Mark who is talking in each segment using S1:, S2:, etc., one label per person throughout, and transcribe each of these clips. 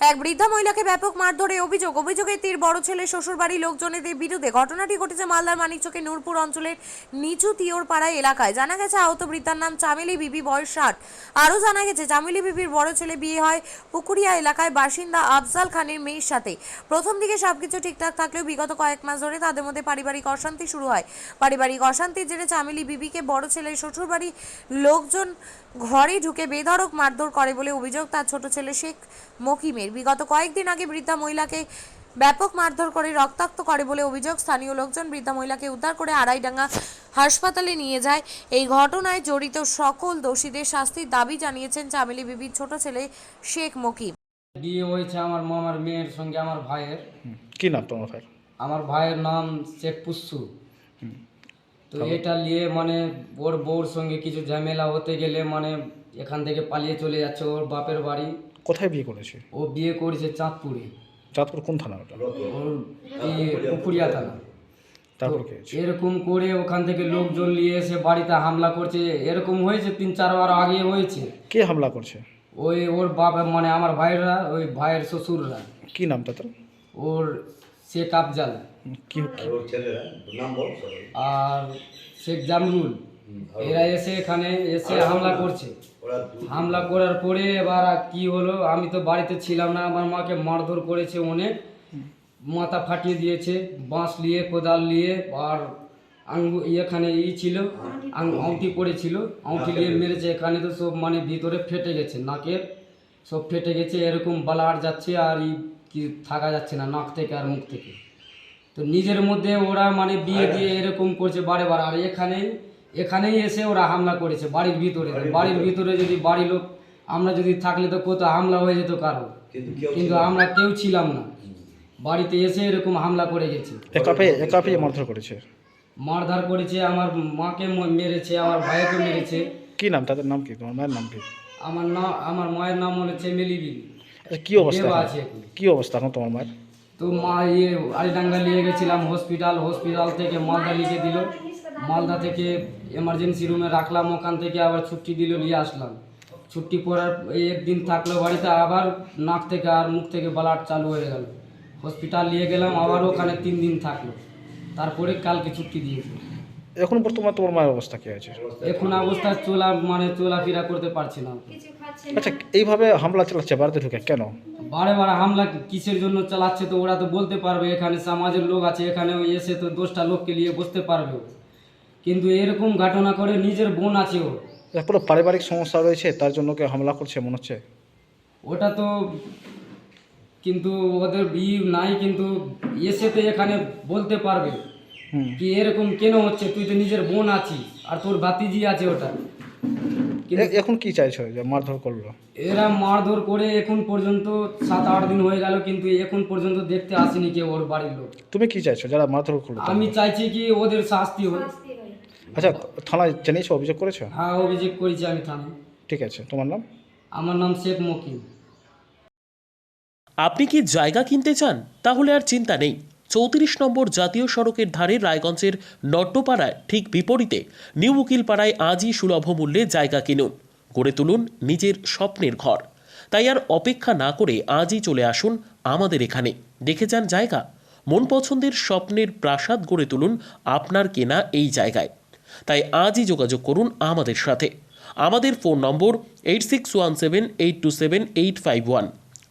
S1: এক বৃদ্ধা মহিলাকে ব্যাপক মারধরে অভিযোগে তীর বড় ছেলে শ্বশুরবাড়ির লোকজনের বিরুদ্ধে। ঘটনাটি ঘটেছে মালদার মানিকচকের নূরপুর অঞ্চলের নিচু তিওরপাড়া এলাকায়। জানা গেছে আহত বৃদ্ধার নাম চামেলি বিবি, বয়স 60। আরও জানা গেছে চামেলি বিবির বড় ছেলে বিয়ে হয় পুকুরিয়া এলাকায় বাসিন্দা আফজাল খানের মেয়ের সাথে। প্রথম দিকে সবকিছু ঠিকঠাক থাকলেও বিগত কয়েক মাস ধরে তাদের মধ্যে পারিবারিক অশান্তি শুরু হয়। পারিবারিক অশান্তির জেরে চামেলি বিবিকে বড় ছেলের শ্বশুরবাড়ির লোকজন ঘরে ঢুকে বেধড়ক মারধর করে বলে অভিযোগ তার ছোট ছেলে শেখ মকিমের। বিগত কয়েকদিন আগে বৃদ্ধা মহিলাকে ব্যাপক মারধর করে রক্তাক্ত করে বলে অভিযোগ। স্থানীয় লোকজন বৃদ্ধা মহিলাকে উদ্ধার করে আড়াইডাঙ্গা হাসপাতালে নিয়ে যায়। এই ঘটনায় জড়িত সকল দোষীদের শাস্তির দাবি জানিয়েছেন চামেলি বিবির ছোট ছেলে শেখ মকিম।
S2: বিয়ে হয়েছে আমার মামার মেয়ের সঙ্গে আমার ভাইয়ের।
S3: কি নাম তোমার ভাই?
S2: আমার ভাইয়ের নাম শেখ পুস্সু। তো এটা নিয়ে মানে ওর বউর সঙ্গে কিছু ঝামেলা হতে গেলে মানে এখান থেকে পালিয়ে চলে যাচ্ছে ওর বাপের বাড়ি।
S3: কোথায় বিয়ে করেছে?
S2: ও বিয়ে করেছে চাঁদপুরে।
S3: চাঁদপুর কোন থানা ওটা?
S2: ওর পুকুরিয়া থানা।
S3: তারপর কি হয়েছে?
S2: এরকম করে ওখান থেকে লোকজন নিয়ে এসে বাড়িতে হামলা করছে। এরকম হয়েছে 3-4 বার আগে হয়েছে।
S3: কে হামলা করছে?
S2: ওই ওর বাপ মানে আমার ভাইরা, ওই ভাইয়ের শ্বশুররা।
S3: কি নাম তাদের?
S2: ওর শেখ আফজাল
S3: কি
S2: আর শেখ জামরুল, এরা এসে এখানে এসে হামলা করছে। হামলা করার পরে এবার কি হলো, আমি তো বাড়িতে ছিলাম না, আমার মাকে মারধর করেছে অনেক, মাথা ফাটিয়ে দিয়েছে বাঁশ নিয়ে, কোদাল নিয়ে, আর এখানে ছিল আংটি পড়েছিল, আংটি নিয়ে মেরেছে। এখানে তো সব মানে ভিতরে ফেটে গেছে, নাকের সব ফেটে গেছে, এরকম ব্লাড যাচ্ছে আর কি থাকা যাচ্ছে না নাক থেকে আর মুখ থেকে। তো নিজের মধ্যে ওরা মানে বিয়ে দিয়ে এরকম করছে বারে বার। আর এখানেই এসে ওরা হামলা করেছে বাড়ির ভিতরে। বাড়ির ভিতরে যদি বাড়ির লোক আমরা যদি থাকলে তো কোথাও হামলা হয়ে যেত কারো, কিন্তু আমরা কেউ ছিলাম না। বাড়িতে এসে এরকম হামলা করে গেছে।
S3: একা পেয়ে মারধর করেছে?
S2: মারধর করেছে, আমার মাকে মেরেছে, আমার ভাইকে মেরেছে।
S3: কি নাম তাদের? নাম কি? তোমার মায়ের নাম কি?
S2: আমার মায়ের নাম হচ্ছে মেলি বিবি।
S3: কি অবস্থা
S2: আছে?
S3: কি অবস্থা এখন তোমার মায়ের?
S2: তো মা আলিডাঙ্গা নিয়ে গেছিলাম হসপিটাল থেকে মালদা লিখে দিল। মালদা থেকে এমার্জেন্সি রুমে রাখলাম, ওখান থেকে আবার ছুটি দিল, নিয়ে আসলাম। ছুটি পড়ার একদিন থাকলো বাড়িতে, আবার নাক থেকে আর মুখ থেকে ব্লাড চালু হয়ে গেল। হসপিটাল নিয়ে গেলাম, আবার ওখানে 3 দিন থাকলো, তারপরে কালকে ছুটি দিয়েছে।
S3: এখন বর্তমানে তোমার মায়ের অবস্থা কি আছে?
S2: এখন অবস্থা চলাফেরা করতে পারছি না।
S3: আচ্ছা, এইভাবে হামলা চালাচ্ছে বাড়িতে ঢুকে কেন?
S2: বারে হামলা কিসের জন্য চালাচ্ছে তো ওরা তো বলতে পারবে। এখানে সমাজের লোক আছে, এখানে এসে তো 10টা লোককে নিয়ে বসতে পারবে। কিন্তু এরকম ঘটনা করে, নিজের বোন আছে ও,
S3: পুরো পারিবারিক সমস্যা রয়েছে, তার জন্য কেউ হামলা করছে মনে হচ্ছে।
S2: ওটা তো কিন্তু ওদের নাই, কিন্তু এসে তো এখানে বলতে পারবে কি এরকম কেন হচ্ছে। তুই তো নিজের বোন আছিস আর তোর ভাতিজি আছে ওটা।
S3: এখন কি চাইছো যে মারধর করলো?
S2: এরা মারধর করে এখন পর্যন্ত 7-8 দিন হয়ে গেল, কিন্তু এখন পর্যন্ত দেখতে আসেনি কেউ ওর বাড়ির লোক।
S3: তুমি কি চাইছো যারা মারধর করলো?
S2: আমি চাইছি কি ওদের শাস্তি হয়।
S3: আচ্ছা, থানায় জানিয়েছো, অভিযোগ করেছো?
S2: হ্যাঁ, অভিযোগ করেছি আমি থানায়।
S3: ঠিক আছে, তোমার নাম?
S2: আমার নাম শেখ মকিম।
S4: আপনি কি জায়গা কিনতে চান? তাহলে আর চিন্তা নেই। 34 নম্বর জাতীয় সড়কের ধারে রায়গঞ্জের নট্টপাড়ায় ঠিক বিপরীতে নিউ উকিলপাড়ায় আজই সুলভ মূল্যে জায়গা কিনুন, গড়ে তুলুন নিজের স্বপ্নের ঘর। তাই আর অপেক্ষা না করে আজই চলে আসুন আমাদের এখানে, দেখে যান জায়গা। মন পছন্দের স্বপ্নের প্রাসাদ গড়ে তুলুন আপনার কেনা এই জায়গায়। তাই আজই যোগাযোগ করুন আমাদের সাথে। আমাদের ফোন নম্বর 8617827851,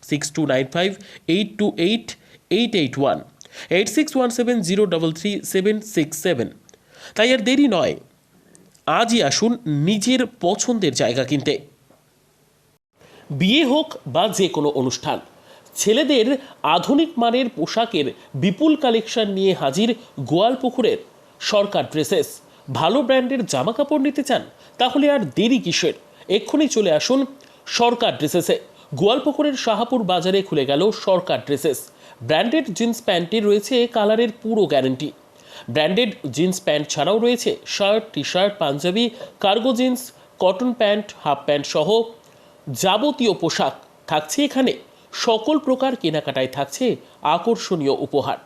S4: 6295828881, 8617033767। তাই আর দেরি নয়, আজই আসুন নিজের পছন্দের জায়গা কিনতে। বিয়ে হোক বা যে কোনো অনুষ্ঠান, ছেলেদের আধুনিক মানের পোশাকের বিপুল কালেকশন নিয়ে হাজির গোয়ালপুকুরের সরকার ড্রেসেস। ভালো ব্র্যান্ডের জামা কাপড় নিতে চান? তাহলে আর দেরি কিসের? এক্ষুনি চলে আসুন সরকার ড্রেসেসে। গোয়ালপুকুরের শাহাপুর বাজারে খুলে গেল সরকার ড্রেসেস। ব্র্যান্ডেড জিন্স প্যান্টে রয়েছে কালারের পুরো গ্যারেন্টি। ব্র্যান্ডেড জিন্স প্যান্ট ছাড়াও রয়েছে shirt, T shirt, Punjabi, cargo jeans, cotton pant, half pant সহ যাবতীয় পোশাক থাকছে এখানে। সকল প্রকার কেনাকাটায় থাকছে আকর্ষণীয় উপহার।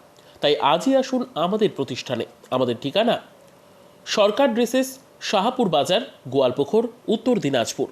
S4: তাই আজই আসুন আমাদের প্রতিষ্ঠানে। আমাদের ঠিকানা সরকার ড্রেসেস, শাহাপুর বাজার, গোয়ালপুকুর, উত্তর দিনাজপুর।